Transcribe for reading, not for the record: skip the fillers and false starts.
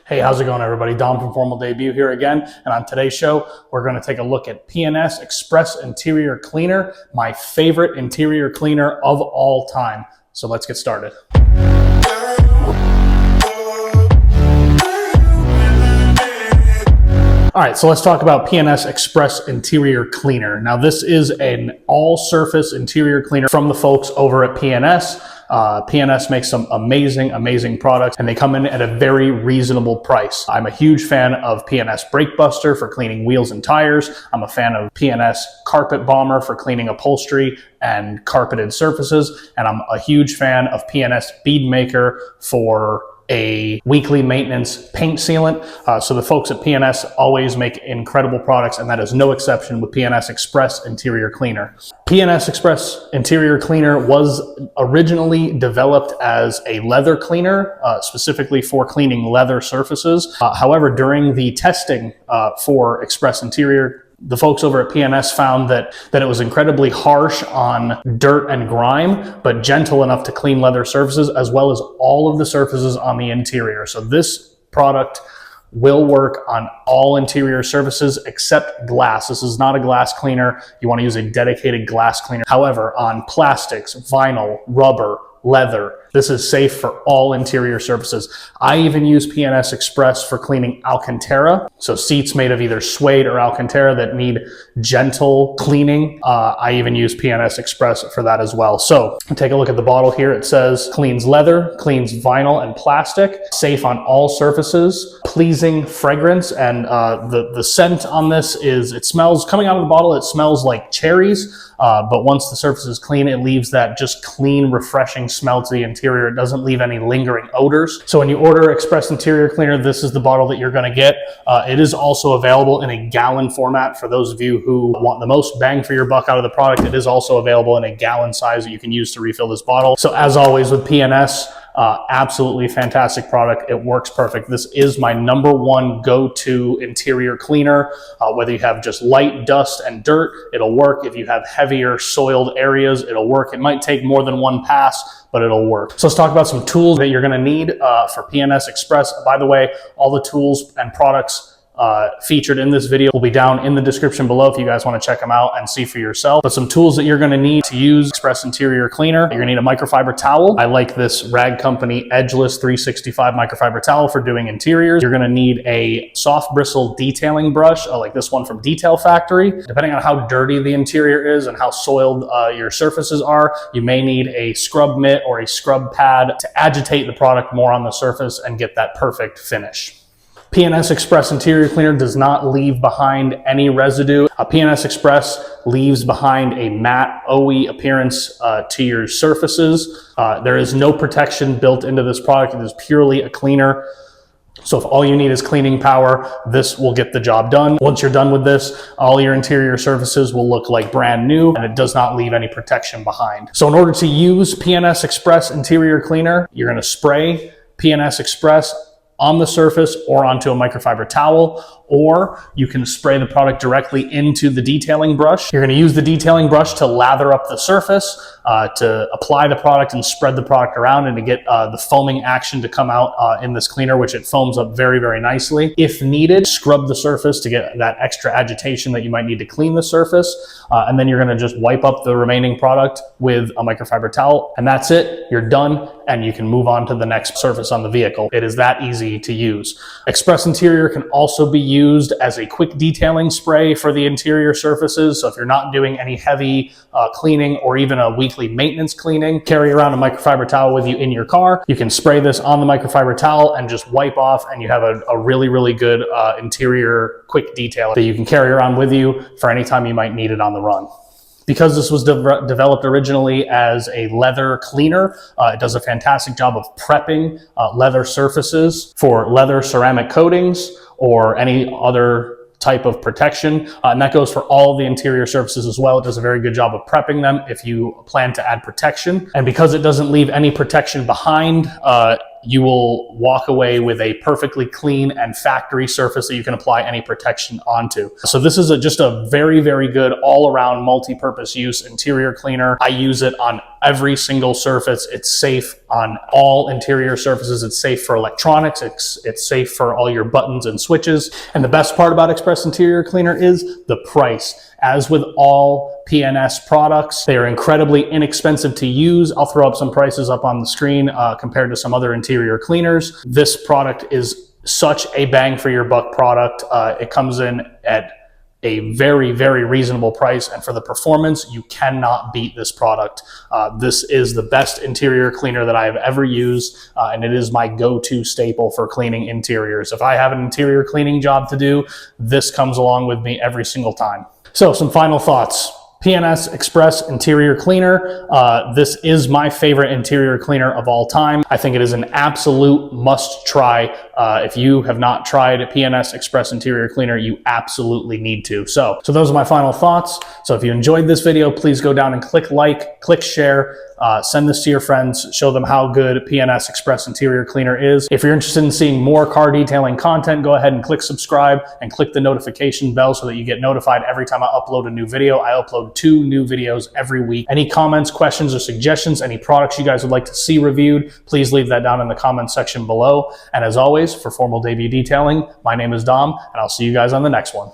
Hey, how's it going, everybody? Dom from Formal Debut here again, and on today's show, we're going to take a look at P&S Xpress Interior Cleaner, my favorite interior cleaner of all time. So let's get started. All right, so let's talk about P&S Xpress Interior Cleaner. Now, this is an all-surface interior cleaner from the folks over at P&S. P&S makes some amazing products, and they come in at a very reasonable price. I'm a huge fan of P&S Brake Buster for cleaning wheels and tires. I'm a fan of P&S Carpet Bomber for cleaning upholstery and carpeted surfaces. And I'm a huge fan of P&S Bead Maker for a weekly maintenance paint sealant. So the folks at P&S always make incredible products, and that is no exception with P&S Xpress Interior Cleaner. P&S Xpress Interior Cleaner was originally developed as a leather cleaner, specifically for cleaning leather surfaces. However, during the testing for Xpress Interior, the folks over at P&S found that it was incredibly harsh on dirt and grime, but gentle enough to clean leather surfaces as well as all of the surfaces on the interior. So this product will work on all interior surfaces except glass. This is not a glass cleaner. You want to use a dedicated glass cleaner. However, on plastics, vinyl, rubber, leather, this is safe for all interior surfaces. I even use P&S Xpress for cleaning Alcantara. So seats made of either suede or Alcantara that need gentle cleaning. I even use P&S Xpress for that as well. So take a look at the bottle here. It says cleans leather, cleans vinyl and plastic, safe on all surfaces, pleasing fragrance. And the scent on this is, it smells, coming out of the bottle, it smells like cherries. But once the surface is clean, it leaves that just clean, refreshing smell to the interior. It doesn't leave any lingering odors. So when you order Xpress Interior Cleaner, this is the bottle that you're going to get. It is also available in a gallon format for those of you who want the most bang for your buck out of the product. It is also available in a gallon size that you can use to refill this bottle. So as always with P&S, absolutely fantastic product. It works perfect. This is my #1 go-to interior cleaner. Whether you have just light dust and dirt, it'll work. If you have heavier soiled areas, it'll work. It might take more than one pass, but it'll work. So let's talk about some tools that you're going to need for P&S Xpress. By the way, all the tools and products featured in this video will be down in the description below if you guys want to check them out and see for yourself. But some tools that you're going to need to use Xpress Interior Cleaner: you're going to need a microfiber towel. I like this Rag Company Edgeless 365 microfiber towel for doing interiors. You're going to need a soft bristle detailing brush, like this one from Detail Factory. Depending on how dirty the interior is and how soiled your surfaces are, you may need a scrub mitt or a scrub pad to agitate the product more on the surface and get that perfect finish. P&S Xpress Interior Cleaner does not leave behind any residue. P&S Xpress leaves behind a matte, oily appearance to your surfaces. There is no protection built into this product. It is purely a cleaner. So if all you need is cleaning power, this will get the job done. Once you're done with this, all your interior surfaces will look like brand new, and it does not leave any protection behind. So in order to use P&S Xpress Interior Cleaner, you're going to spray P&S Xpress on the surface or onto a microfiber towel, or you can spray the product directly into the detailing brush. You're going to use the detailing brush to lather up the surface, to apply the product and spread the product around, and to get the foaming action to come out in this cleaner, which it foams up very nicely. If needed, scrub the surface to get that extra agitation that you might need to clean the surface. And then you're going to just wipe up the remaining product with a microfiber towel, and that's it. You're done, and you can move on to the next surface on the vehicle. It is that easy to use. Xpress Interior can also be used as a quick detailing spray for the interior surfaces. So if you're not doing any heavy cleaning or even a weekly maintenance cleaning, carry around a microfiber towel with you in your car. You can spray this on the microfiber towel and just wipe off, and you have a really good interior quick detail that you can carry around with you for any time you might need it on the run. Because this was developed originally as a leather cleaner, it does a fantastic job of prepping leather surfaces for leather ceramic coatings or any other type of protection, and that goes for all the interior surfaces as well. It does a very good job of prepping them if you plan to add protection. And because it doesn't leave any protection behind, you will walk away with a perfectly clean and factory surface that you can apply any protection onto. So this is just a very, very good all-around multi-purpose use interior cleaner. I use it on every single surface. It's safe on all interior surfaces. It's safe for electronics. It's safe for all your buttons and switches. And the best part about Xpress Interior Cleaner is the price. As with all P&S products, they are incredibly inexpensive to use. I'll throw up some prices up on the screen compared to some other interior cleaners. This product is such a bang for your buck product. It comes in at a very, very reasonable price, and for the performance, you cannot beat this product. This is the best interior cleaner that I have ever used, and it is my go-to staple for cleaning interiors. If I have an interior cleaning job to do, this comes along with me every single time. So some final thoughts. P&S Xpress Interior Cleaner. This is my favorite interior cleaner of all time. I think it is an absolute must try. If you have not tried P&S Xpress Interior Cleaner, you absolutely need to. So those are my final thoughts. So if you enjoyed this video, please go down and click like, click share, send this to your friends, show them how good P&S Xpress Interior Cleaner is. If you're interested in seeing more car detailing content, go ahead and click subscribe and click the notification bell so that you get notified every time I upload a new video. I upload 2 new videos every week. Any comments, questions, or suggestions, any products you guys would like to see reviewed, please leave that down in the comments section below. And as always, for formal debut detailing, my name is Dom, and I'll see you guys on the next one.